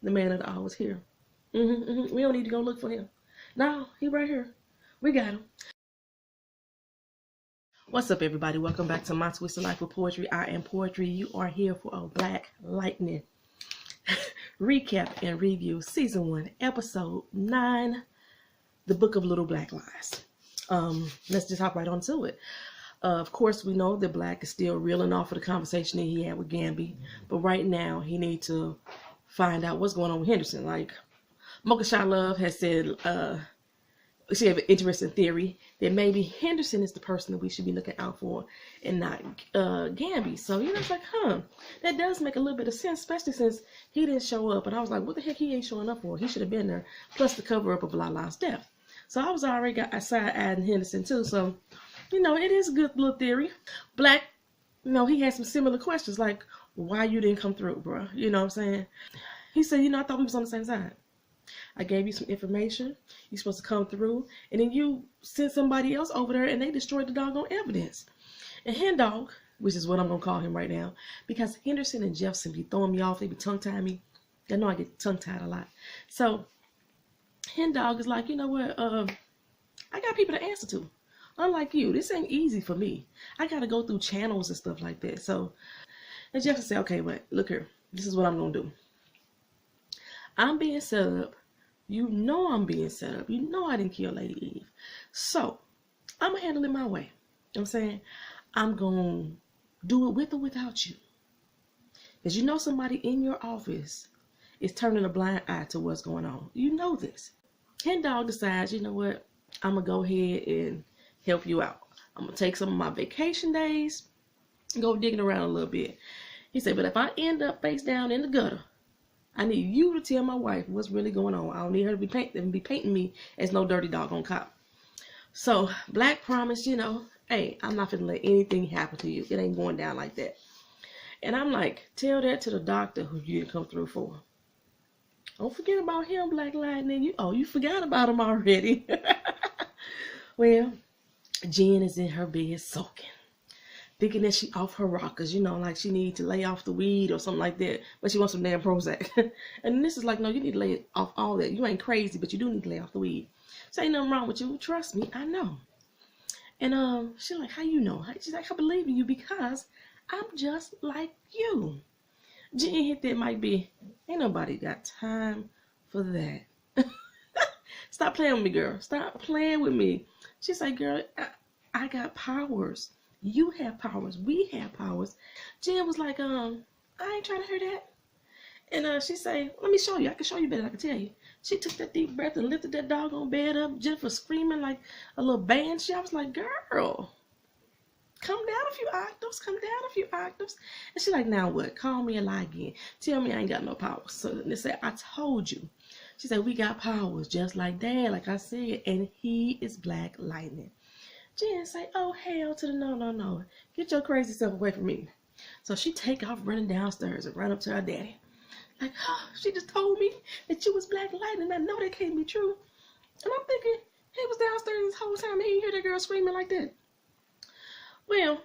The man of the hour is here. We don't need to go look for him. No, he right here. We got him. What's up, everybody? Welcome back to My Twisted Lyf with Poetry. I am Poetry. You are here for a Black Lightning recap and review. Season 1, Episode 9, The Book of Little Black Lies. Let's just hop right on to it. Of course, we know that Black is still reeling off of the conversation that he had with Gambi. But right now, he needs to find out what's going on with Henderson. Like, Mocha Shot Love has said, she have an interesting theory that maybe Henderson is the person that we should be looking out for and not Gambi. So, you know, it's like, that does make a little bit of sense, especially since he didn't show up. And I was like, what the heck he ain't showing up for? He should have been there, plus the cover-up of Lala's death. So I was already got side-eyeing Henderson too. So, you know, it is a good little theory. Black, you know, he had some similar questions like, why you didn't come through, bro? You know what I'm saying? He said, you know, I thought we was on the same side. I gave you some information. You're supposed to come through. And then you sent somebody else over there and they destroyed the doggone evidence. And Hen Dog, which is what I'm going to call him right now, because Henderson and Jefferson be throwing me off. They be tongue-tying me. I know I get tongue-tied a lot. So Hen Dog is like, you know what? I got people to answer to. Unlike you, this ain't easy for me. I got to go through channels and stuff like that. So, and Jefferson said, okay, but look here. This is what I'm going to do. I'm being set up. You know I'm being set up. You know I didn't kill Lady Eve. So, I'm going to handle it my way. You know what I'm saying? I'm going to do it with or without you. Because you know somebody in your office is turning a blind eye to what's going on. You know this. Hen Dog decides, you know what? I'm going to go ahead and help you out. I'm going to take some of my vacation days and go digging around a little bit. He said, but if I end up face down in the gutter, I need you to tell my wife what's really going on. I don't need her to be painting me as no dirty doggone cop. So Black promised, you know, hey, I'm not gonna let anything happen to you. It ain't going down like that. And I'm like, tell that to the doctor who you didn't come through for. Don't forget about him, Black Lightning. You forgot about him already. Well, Jen is in her bed soaking, thinking that she off her rockers, you know, like she need to lay off the weed or something like that, but she wants some damn Prozac. And this is like, no, you need to lay off all that. You ain't crazy, but you do need to lay off the weed. So ain't nothing wrong with you. Trust me, I know. And she's like, how you know? She's like, I believe in you because I'm just like you. Jen hit that might be, ain't nobody got time for that. Stop playing with me, girl. Stop playing with me. She's like, girl, I got powers. You have powers. We have powers. Jen was like, I ain't trying to hear that. And she say, let me show you. I can show you better than I can tell you. She took that deep breath and lifted that doggone bed up. Jennifer screaming like a little banshee. I was like, girl, come down a few octaves. Come down a few octaves. And she's like, now what? Call me a lie again. Tell me I ain't got no powers. So they said, I told you. She said, we got powers just like Dad, like I said. And he is Black Lightning. Jen say, oh, hell to the no. Get your crazy self away from me. So she take off running downstairs and run up to her daddy. Like, she just told me that you was Black Lightning. I know that can't be true. And I'm thinking, he was downstairs this whole time and he didn't hear that girl screaming like that. Well,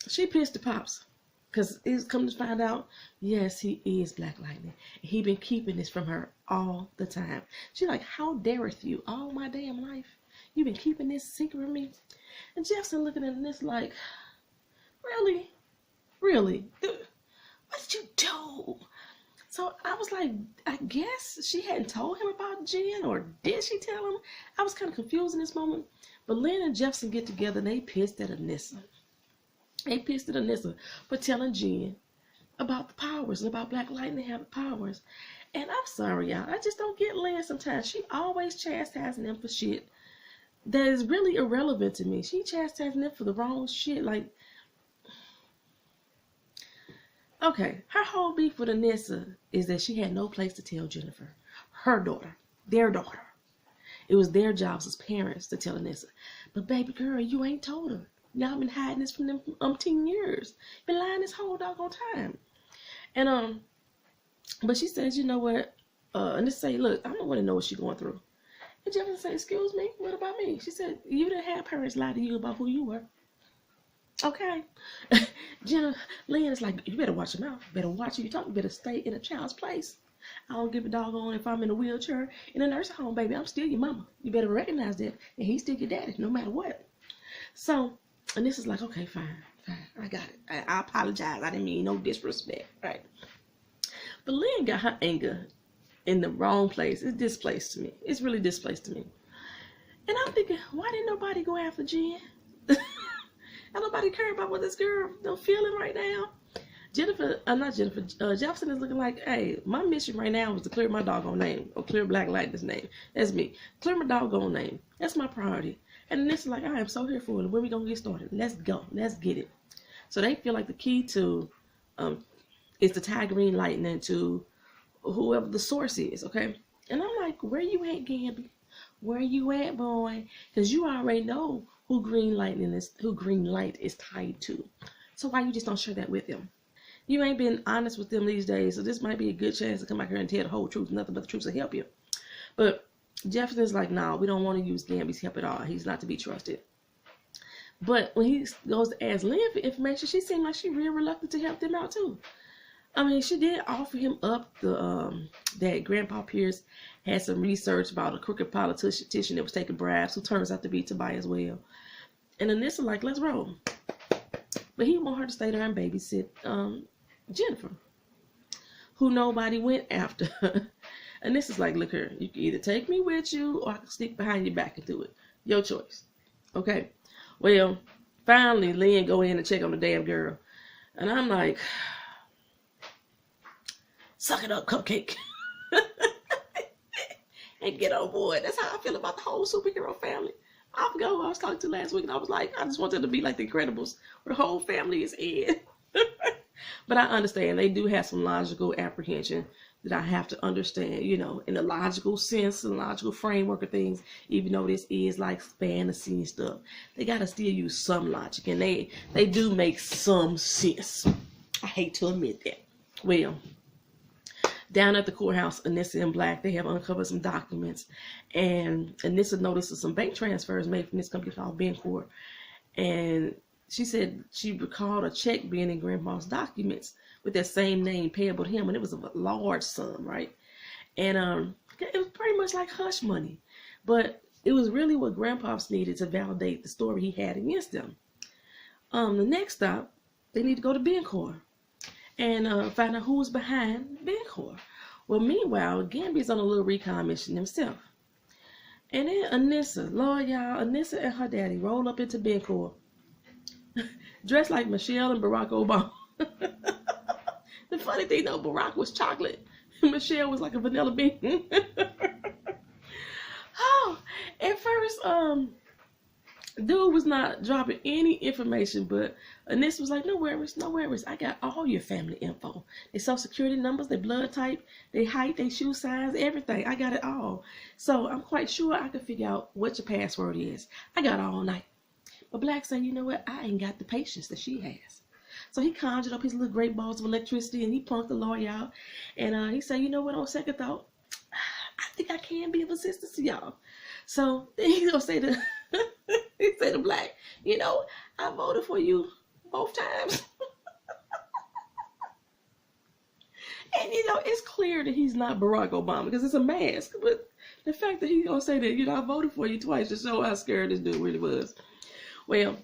she pissed the pops. Because it's come to find out, yes, he is Black Lightning. And he been keeping this from her all the time. She like, how dareth you all my damn life? You've been keeping this secret from me? And Jefferson looking at this like, really? Really? What did you do? So I was like, I guess she hadn't told him about Jen, or did she tell him? I was kind of confused in this moment. But Lynn and Jefferson get together and they pissed at Anissa. They pissed at Anissa for telling Jen about the powers and about Black Lightning having powers. And I'm sorry, y'all. I just don't get Lynn sometimes. She always chastising them for shit that is really irrelevant to me. She chastising them for the wrong shit. Like, okay, her whole beef with Anissa is that she had no place to tell Jennifer, her daughter, their daughter. It was their jobs as parents to tell Anissa. But baby girl, you ain't told her. Y'all been hiding this from them for umpteen years. Been lying this whole doggone time. And but she says, you know what? Anissa say, look, I don't want to know what she's going through. And Jefferson said, excuse me, what about me? She said, you didn't have parents lie to you about who you were. Okay. Lynn is like, you better watch your mouth. Better watch who you talk. You better stay in a child's place. I don't give a doggone if I'm in a wheelchair in a nursing home, baby. I'm still your mama. You better recognize that. And he's still your daddy, no matter what. So, and this is like, okay, fine. I got it. I apologize. I didn't mean no disrespect, right? But Lynn got her anger in the wrong place. It's displaced to me. It's really displaced to me. And I'm thinking, why didn't nobody go after Jen? And nobody care about what this girl feeling right now. Jefferson is looking like, hey, my mission right now is to clear my doggone name, or clear Black Lightning's name. That's me. Clear my doggone name. That's my priority. And then this is like, I am so here for it. When we gonna get started? Let's go. Let's get it. So they feel like the key to is to tie green lightning to whoever the source is, okay? And I'm like, where you at, Gambi? Where you at, boy? Because you already know who green light is tied to. So why you just don't share that with them? You ain't been honest with them these days, so this might be a good chance to come out here and tell the whole truth. Nothing but the truth to help you. But Jefferson's like, no, we don't want to use Gambi's help at all. He's not to be trusted. But when he goes to ask Lynn for information, she seemed like she real reluctant to help them out too. I mean, she did offer him up that Grandpa Pierce had some research about a crooked politician that was taking bribes, who turns out to be Tobias well. And Anissa like, let's roll. But he want her to stay there and babysit Jennifer, who nobody went after. And this is like, look here, you can either take me with you or I can sneak behind your back and do it. Your choice. Okay. Well, finally, Lynn go in and check on the damn girl. And I'm like, suck it up, Cupcake. And get on board. That's how I feel about the whole superhero family. I forgot who I was talking to last week, and I was like, I just want them to be like the Incredibles, where the whole family is in. But I understand they do have some logical apprehension that I have to understand, you know, in a logical sense, in a logical framework of things, even though this is like fantasy and stuff. They got to still use some logic, and they do make some sense. I hate to admit that. Well, down at the courthouse, Anissa and Black, they have uncovered some documents, and Anissa notices some bank transfers made from this company called Bencourt, and she said she recalled a check being in Grandpa's documents with that same name payable to him, and it was a large sum, right? And it was pretty much like hush money, but it was really what Grandpa's needed to validate the story he had against them. The next stop, they need to go to Bencourt and find out who was behind Bencourt. Well, meanwhile, Gambi's on a little recon mission himself. And then Anissa, Lord y'all, Anissa and her daddy roll up into Bencourt, dressed like Michelle and Barack Obama. The funny thing though, Barack was chocolate, and Michelle was like a vanilla bean. Oh, at first, dude was not dropping any information, but Anissa was like, no worries, no worries. I got all your family info. Their social security numbers, their blood type, their height, their shoe size, everything. I got it all. So I'm quite sure I could figure out what your password is. I got all night. But Black said, you know what? I ain't got the patience that she has. So he conjured up his little great balls of electricity, and he punked the lawyer out. And he said, you know what, on second thought, I think I can be of assistance to y'all. So then he's going to say to, he said to Black, you know, I voted for you both times. And, you know, it's clear that he's not Barack Obama because it's a mask. But the fact that he's going to say that, you know, I voted for you twice just show how scared this dude really was. Well,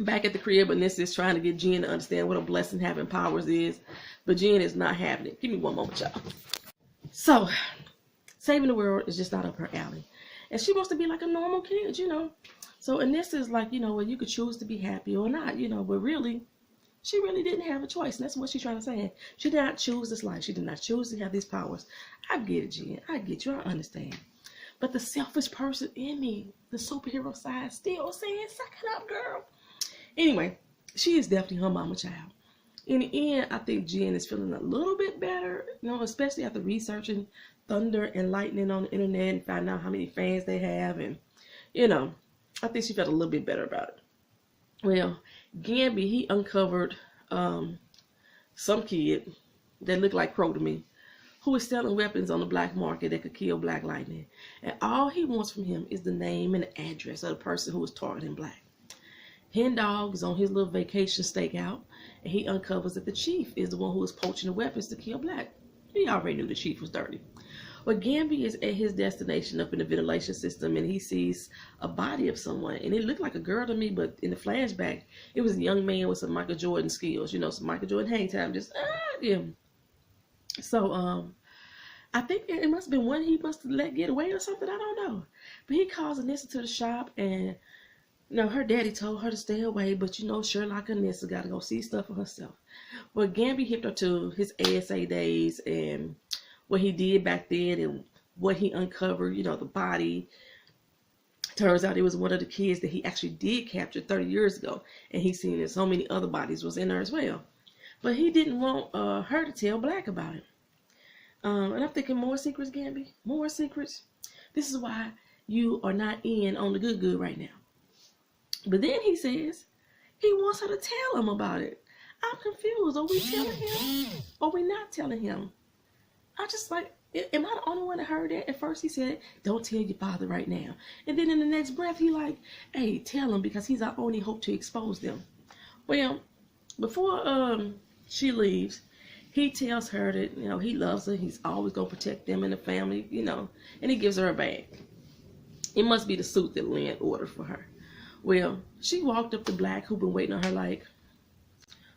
back at the crib, Anissa is trying to get Jen to understand what a blessing having powers is. But Jen is not having it. Give me one moment, y'all. So, saving the world is just not up her alley. And she wants to be like a normal kid, you know. So Anissa is like, you know, well, you could choose to be happy or not, you know. But really, she really didn't have a choice. And that's what she's trying to say. She did not choose this life. She did not choose to have these powers. I get it, Jen. I get you. I understand. But the selfish person in me, the superhero side, still saying, suck it up, girl. Anyway, she is definitely her mama child. In the end, I think Jen is feeling a little bit better, you know, especially after researching thunder and lightning on the internet and finding out how many fans they have. And, you know, I think she felt a little bit better about it. Well, Gambi, he uncovered some kid that looked like Crow to me, who is selling weapons on the black market that could kill Black Lightning. And all he wants from him is the name and the address of the person who was targeting Black. Hen Dog is on his little vacation stakeout, and he uncovers that the chief is the one who is poaching the weapons to kill Black. He already knew the chief was dirty. But Gambi is at his destination up in the ventilation system, and he sees a body of someone, and it looked like a girl to me, but in the flashback, it was a young man with some Michael Jordan skills, you know, some Michael Jordan hang time, just yeah. So I think it must have been one he must have let get away or something. I don't know. But he calls Anissa to the shop, and you know, her daddy told her to stay away, but you know, Sherlock and Anissa got to go see stuff for herself. Well, Gambi hipped her to his ASA days and what he did back then and what he uncovered, you know, the body. Turns out it was one of the kids that he actually did capture 30 years ago, and he seen that so many other bodies was in there as well. But he didn't want her to tell Black about it. And I'm thinking, more secrets, Gambi? More secrets? This is why you are not in on the good right now. But then he says he wants her to tell him about it. I'm confused. Are we telling him? Or are we not telling him? I just like, am I the only one that heard that? At first he said, don't tell your father right now. And then in the next breath, he like, hey, tell him because he's our only hope to expose them. Well, before she leaves, he tells her that, you know, he loves her. He's always going to protect them and the family, you know, and he gives her a bag. It must be the suit that Lynn ordered for her. Well, she walked up to Black, who been waiting on her like,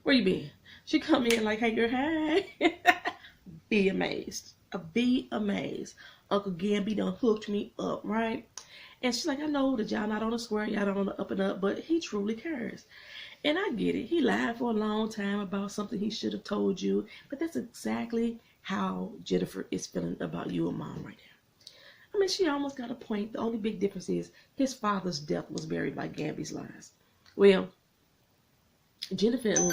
where you been? She come in like, hey, girl, hey. Be amazed. Be amazed. Uncle Gambi done hooked me up, right? And she's like, I know that y'all not on the square, y'all not on the up and up, but he truly cares. And I get it. He lied for a long time about something he should have told you, but that's exactly how Jennifer is feeling about you and Mom right now. I mean, she almost got a point. The only big difference is his father's death was buried by Gambi's lies. Well, Jennifer and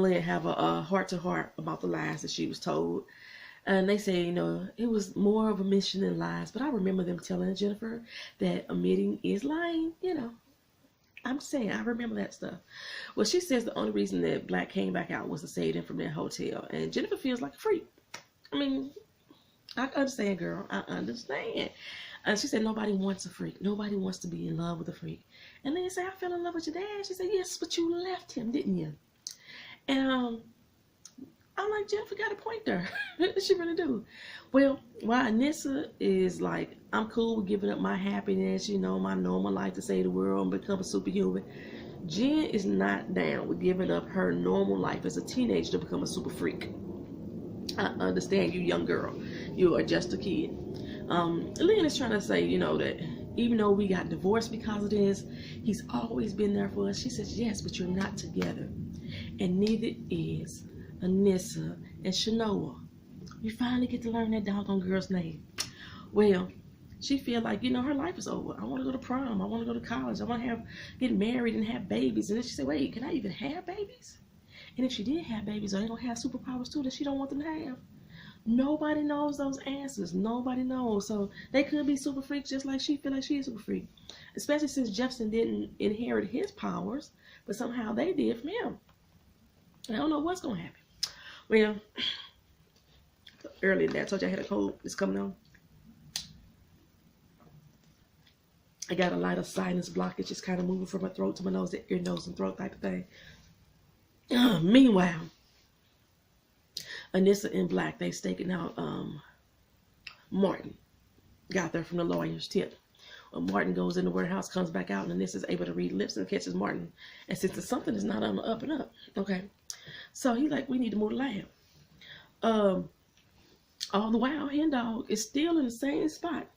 Lynn have a heart-to-heart about the lies that she was told. And they say, you know, it was more of a mission than lies. But I remember them telling Jennifer that admitting is lying. You know, I'm saying, I remember that stuff. Well, she says the only reason that Black came back out was to save them from that hotel. And Jennifer feels like a freak. I mean, I understand, girl. I understand. And she said nobody wants a freak. Nobody wants to be in love with a freak. And then you say, I fell in love with your dad. She said, yes, but you left him, didn't you? And I'm like, Jennifer got a point there. She really do. Well, while Anissa is like, I'm cool with giving up my happiness, you know, my normal life to save the world and become a superhuman, Jen is not down with giving up her normal life as a teenager to become a super freak. I understand you, young girl. You are just a kid. Lynn is trying to say, you know, that even though we got divorced because of this, he's always been there for us. She says, yes, but you're not together. And neither is Anissa and Shanoa. You finally get to learn that doggone girl's name. Well, she feel like, you know, her life is over. I want to go to prom. I want to go to college. I want to get married and have babies. And then she said, wait, can I even have babies? And if she did have babies, are they going to have superpowers too that she don't want them to have? Nobody knows those answers. Nobody knows. So they could be super freaks just like she feel like she is super freak. Especially since Jefferson didn't inherit his powers, but somehow they did from him. I don't know what's going to happen. Well, earlier that I told you I had a cold. It's coming on. I got a lot of sinus blockage. Just kind of moving from my throat to my nose, the ear, nose, and throat type of thing. Meanwhile, Anissa and Black, they staking out Martin. Got there from the lawyer's tip. Well, Martin goes in the warehouse, comes back out, and Anissa's able to read lips and catches Martin. And since the something is not on the up and up, okay. So he's like, we need to move the lab. All the while, Hen Dog is still in the same spot,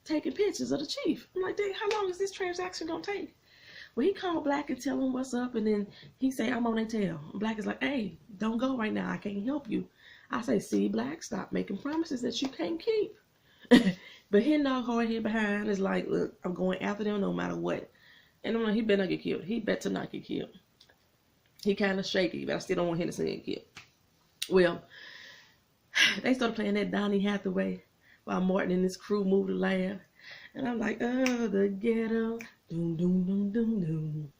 taking pictures of the chief. I'm like, dang, how long is this transaction gonna take? Well, he called Black and tell him what's up, and then he say, I'm on their tail. Black is like, hey, don't go right now. I can't help you. I say, see, Black, stop making promises that you can't keep. But Hen Dog hard head behind is like, look, I'm going after them no matter what. And I'm like, he better not get killed. He better not get killed. He kind of shaky, but I still don't want Henderson to get killed. Well, they started playing that Donny Hathaway while Martin and his crew moved the lab. And I'm like, oh, the ghetto. Doom, doom, doom, doom, doom.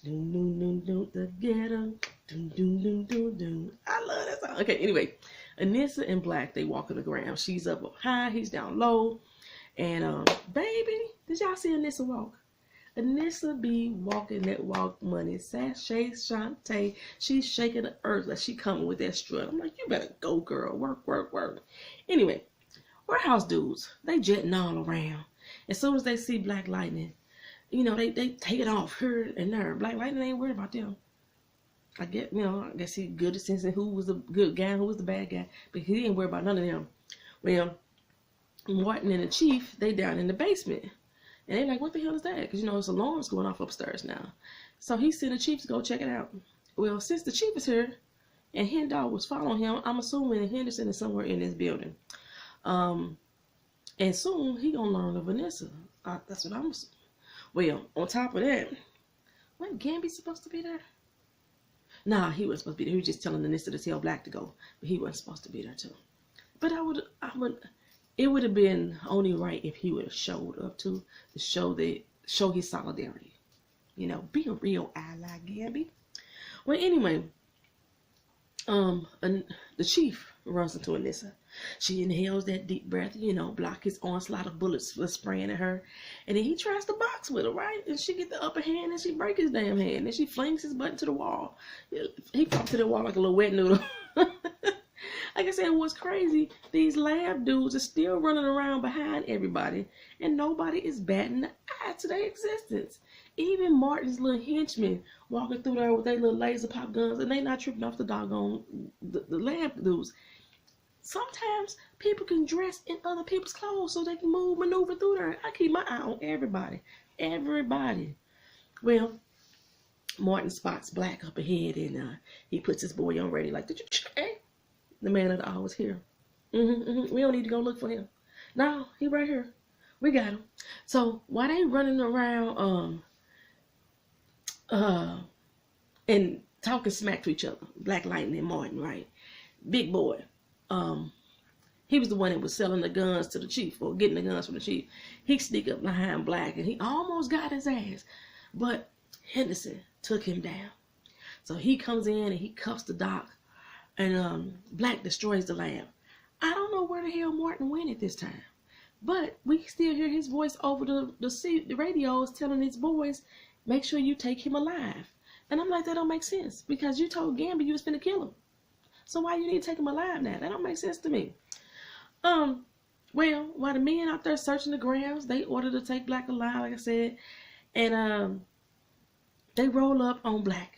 Doom, doom, doom, doom, the ghetto. Doom, doom, doom, doom, doom. I love that song. Okay, anyway, Anissa and Black, they walk on the ground. She's up high, he's down low. And, baby, did y'all see Anissa walk? Anissa be walking that walk money. Sashay Shantae. She's shaking the earth like she coming with that strut. I'm like, you better go, girl. Work, work, work. Anyway, warehouse dudes, they jetting all around. As soon as they see Black Lightning, you know, they take it off her and there. Black Lightning ain't worried about them. I guess he good at sensing who was the good guy and who was the bad guy. But he didn't worry about none of them. Well, Martin and the chief, they down in the basement. And they're like, what the hell is that? Because, you know, it's alarms going off upstairs now. So he sent the chief to go check it out. Well, since the chief is here and Hendog was following him, I'm assuming Henderson is somewhere in this building. And soon he gonna learn of Anissa. That's what I'm assuming. Well, on top of that, wasn't Gambi supposed to be there? Nah, he wasn't supposed to be there. He was just telling Anissa to tell Black to go. But he wasn't supposed to be there too. But it would have been only right if he would have showed up to show his solidarity. You know, be a real ally, Gambi. Well, anyway, the chief runs into Anissa. She inhales that deep breath, you know, block his onslaught of bullets for spraying at her. And then he tries to box with her, right? And she get the upper hand and she break his damn hand. And she flings his butt to the wall. He popped to the wall like a little wet noodle. Like I said, what's crazy, these lab dudes are still running around behind everybody. And nobody is batting an eye to their existence. Even Martin's little henchmen walking through there with their little laser pop guns. And they not tripping off the doggone the lab dudes. Sometimes people can dress in other people's clothes so they can maneuver through there. I keep my eye on everybody. Everybody. Well, Martin spots Black up ahead and he puts his boy on ready like, did you check? Hey, the man of the hour is here. We don't need to go look for him. No, he right here. We got him. So while they running around and talking smack to each other, Black Lightning and Martin, right? Big boy. He was the one that was selling the guns to the chief, or getting the guns from the chief. He sneaked up behind Black and he almost got his ass, but Henderson took him down. So he comes in and he cuffs the doc, and Black destroys the lab. I don't know where the hell Martin went at this time, but we still hear his voice over the radios telling his boys, make sure you take him alive. And I'm like, that don't make sense, because you told Gambi you was finna kill him. So why you need to take him alive now? That don't make sense to me. Well, while the men out there searching the grounds, they ordered to take Black alive, like I said, and they roll up on Black.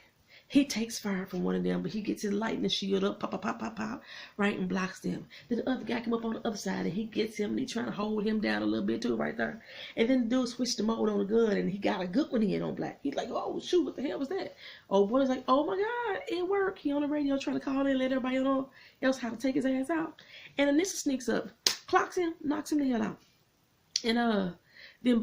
He takes fire from one of them, but he gets his lightning shield up, pop, pop, pop, pop, pop, right, and blocks them. Then the other guy come up on the other side, and he gets him, and he's trying to hold him down a little bit too, right there. And then the dude switched the mode on the gun, and he got a good one in on Black. He's like, oh, shoot, what the hell was that? Oh, boy's like, oh, my God, it worked. He on the radio trying to call in, let everybody know else how to take his ass out. And Anissa sneaks up, clocks him, knocks him the hell out. And then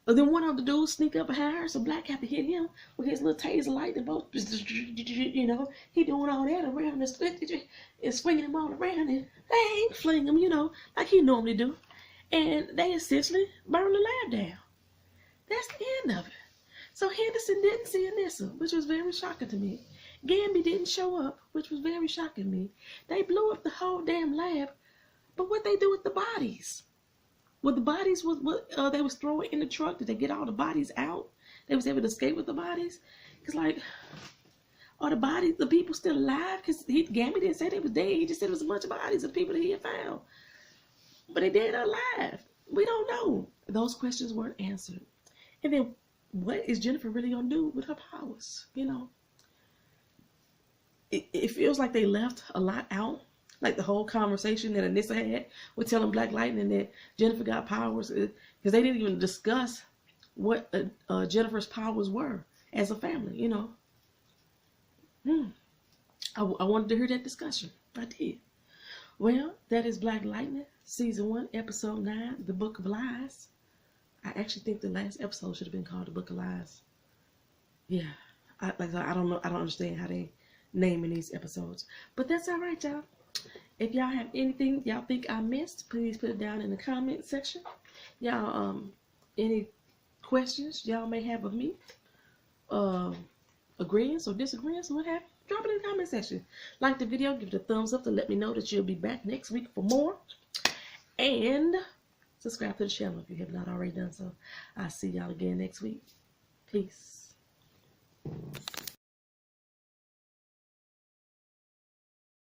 then one of the dudes sneak up behind her, so Black have to hit him with his little taser light, and both, you know, he doing all that around and swinging him all around and bang, fling him, you know, like he normally do. And they essentially burn the lab down. That's the end of it. So Henderson didn't see Anissa, which was very shocking to me. Gambi didn't show up, which was very shocking to me. They blew up the whole damn lab, but what they do with the bodies? Well, the bodies was what they was throwing in the truck. Did they get all the bodies out? They was able to escape with the bodies? Cause like, are the people still alive? Cause Gambi didn't say they was dead. He just said it was a bunch of bodies of people that he had found, but they dead or alive. We don't know. Those questions weren't answered. And then, what is Jennifer really gonna do with her powers? You know, it feels like they left a lot out. Like the whole conversation that Anissa had with telling Black Lightning that Jennifer got powers, because they didn't even discuss what Jennifer's powers were as a family, you know. I wanted to hear that discussion. I did. Well, that is Black Lightning, Season 1, Episode 9, The Book of Lies. I actually think the last episode should have been called The Book of Lies. Yeah. I don't know. I don't understand how they naming these episodes. But that's all right, y'all. If y'all have anything y'all think I missed, please put it down in the comment section. Y'all, any questions y'all may have of me, agreeance or disagreements, what have you, drop it in the comment section. Like the video, give it a thumbs up to let me know that you'll be back next week for more. And subscribe to the channel if you have not already done so. I'll see y'all again next week. Peace.